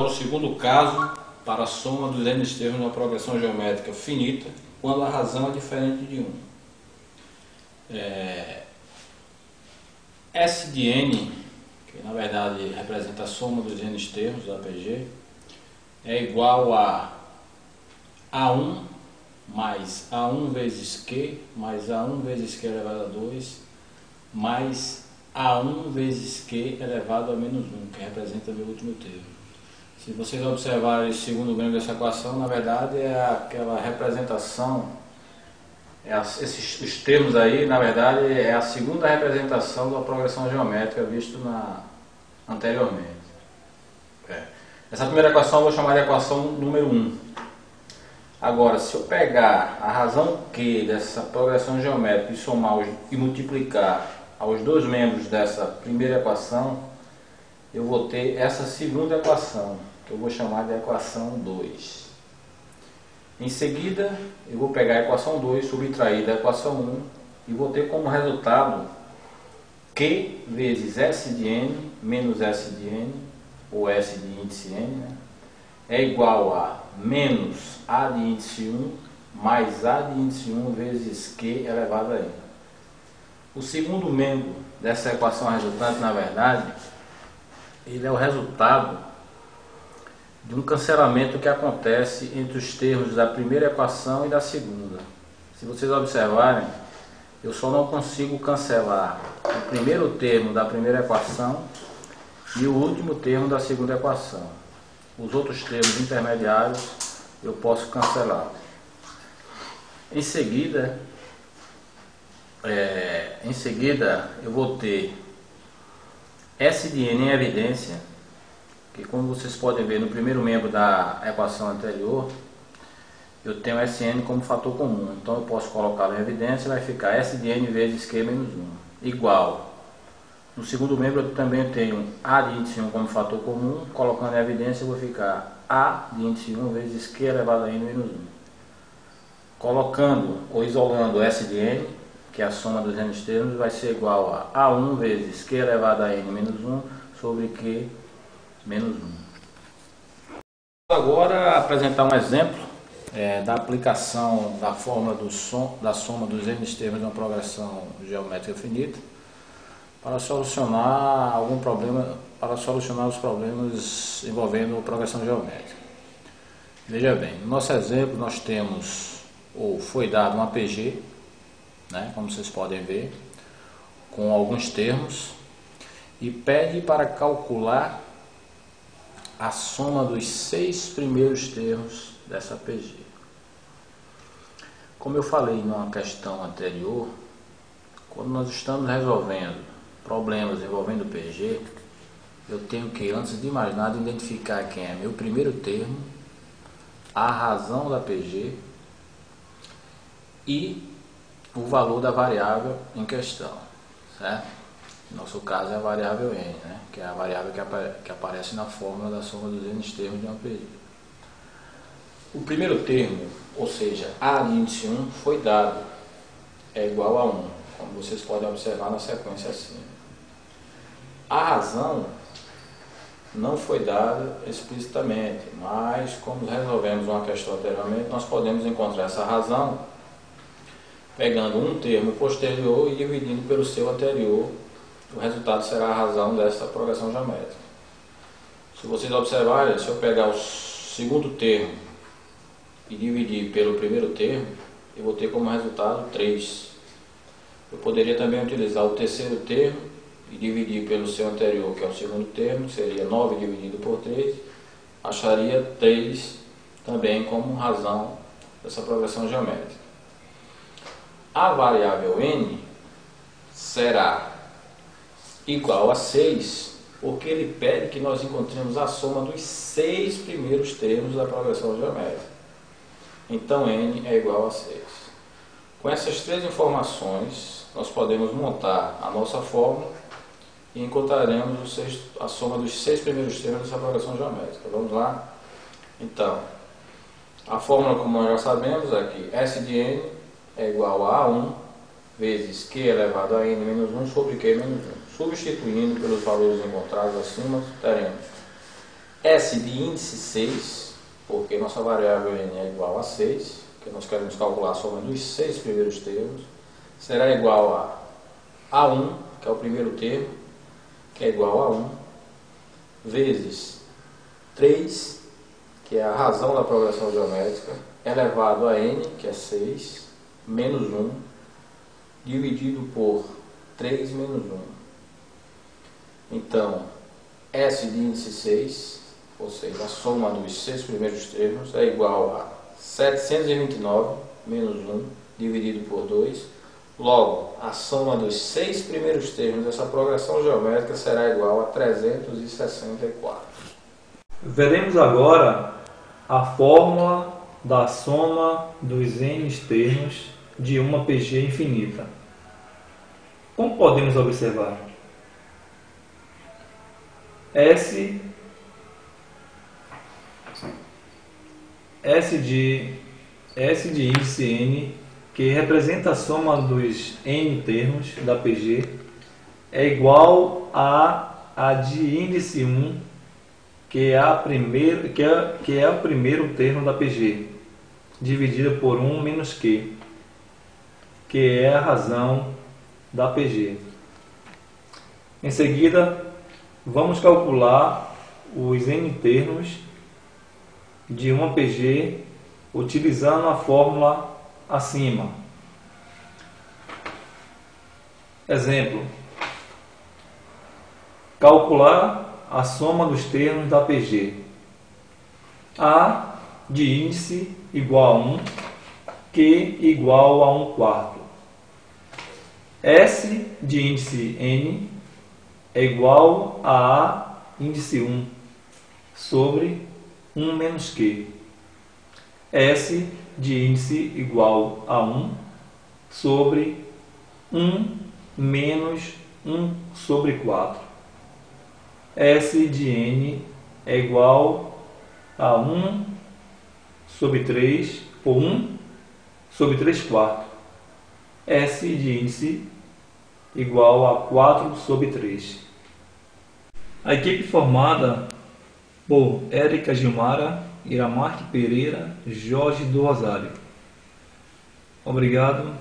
O segundo caso para a soma dos n termos de uma progressão geométrica finita, quando a razão é diferente de 1. S de n, que na verdade representa a soma dos n termos da PG, é igual a A1 mais A1 vezes Q, mais A1 vezes Q elevado a 2, mais A1 vezes Q elevado a menos 1, que representa o meu último termo. Se vocês observarem o segundo membro dessa equação, na verdade é aquela representação, os termos aí, na verdade, é a segunda representação da progressão geométrica visto anteriormente. Essa primeira equação eu vou chamar de equação número 1. Agora, se eu pegar a razão Q dessa progressão geométrica e somar e multiplicar aos dois membros dessa primeira equação, eu vou ter essa segunda equação, que eu vou chamar de equação 2. Em seguida, eu vou pegar a equação 2, subtrair da equação 1 e vou ter como resultado Q vezes S de n menos S de n, ou S de índice n, né, é igual a menos A de índice 1 mais A de índice 1 vezes Q elevado a n. O segundo membro dessa equação resultante, na verdade, ele é o resultado de um cancelamento que acontece entre os termos da primeira equação e da segunda. Se vocês observarem, eu só não consigo cancelar o primeiro termo da primeira equação e o último termo da segunda equação. Os outros termos intermediários eu posso cancelar. Em seguida eu vou ter S de n em evidência, que como vocês podem ver no primeiro membro da equação anterior, eu tenho Sn como fator comum, então eu posso colocá-lo em evidência e vai ficar S de n vezes Q menos 1, igual. No segundo membro eu também tenho A de índice 1 como fator comum, colocando em evidência eu vou ficar A de índice 1 vezes Q elevado a n menos 1. Colocando ou isolando S de n, que é a soma dos n termos, vai ser igual a A1 vezes Q elevado a n menos 1 sobre Q menos 1. Agora apresentar um exemplo da aplicação da fórmula da soma dos n termos de uma progressão geométrica finita para solucionar os problemas envolvendo progressão geométrica. Veja bem, no nosso exemplo nós temos, ou foi dado uma PG, né, como vocês podem ver, com alguns termos, e pede para calcular a soma dos 6 primeiros termos dessa PG. Como eu falei numa questão anterior, quando nós estamos resolvendo problemas envolvendo PG, eu tenho que, antes de mais nada, identificar quem é meu primeiro termo, a razão da PG e o valor da variável em questão, certo? No nosso caso é a variável n, né? Que é a variável que aparece na fórmula da soma dos n termos de uma PG. O primeiro termo, ou seja, A de índice 1, foi dado, é igual a 1, como vocês podem observar na sequência acima. A razão não foi dada explicitamente, mas como resolvemos uma questão anteriormente, nós podemos encontrar essa razão pegando um termo posterior e dividindo pelo seu anterior. O resultado será a razão dessa progressão geométrica. Se vocês observarem, se eu pegar o segundo termo e dividir pelo primeiro termo, eu vou ter como resultado 3. Eu poderia também utilizar o terceiro termo e dividir pelo seu anterior, que é o segundo termo, que seria 9 dividido por 3, acharia 3 também como razão dessa progressão geométrica. A variável n será igual a 6, porque ele pede que nós encontremos a soma dos 6 primeiros termos da progressão geométrica. Então n é igual a 6. Com essas três informações, nós podemos montar a nossa fórmula e encontraremos a soma dos 6 primeiros termos dessa progressão geométrica. Vamos lá? Então, a fórmula, como nós já sabemos, é que S de n é igual a A1 vezes Q elevado a n menos 1 sobre Q menos 1. Substituindo pelos valores encontrados acima, teremos S de índice 6, porque nossa variável n é igual a 6, que nós queremos calcular a soma dos 6 primeiros termos, será igual a 1, que é o primeiro termo, que é igual a 1, vezes 3, que é a razão da progressão geométrica, elevado a n, que é 6, menos 1, dividido por 3 menos 1. Então, S de índice 6, ou seja, a soma dos 6 primeiros termos, é igual a 729 menos 1, dividido por 2. Logo, a soma dos 6 primeiros termos dessa progressão geométrica será igual a 364. Veremos agora a fórmula da soma dos n termos de uma PG infinita. Como podemos observar? S de índice n, que representa a soma dos n termos da PG, é igual a de índice 1, que é o primeiro termo da PG, dividida por 1 menos Q, que é a razão da PG. Em seguida, vamos calcular os n termos de uma PG utilizando a fórmula acima. Exemplo: calcular a soma dos termos da PG. A de índice igual a 1, Q igual a 1 quarto. S de índice n é igual a índice 1 sobre 1 menos Q. S de índice igual a 1 sobre 1 menos 1 sobre 4. S de n é igual a 1 sobre 3, ou 1 sobre 3 quartos. S de índice igual a 4 sobre 3. A equipe formada por Érica Gilmara, Iramarque Pereira, Jorge do Rosário. Obrigado.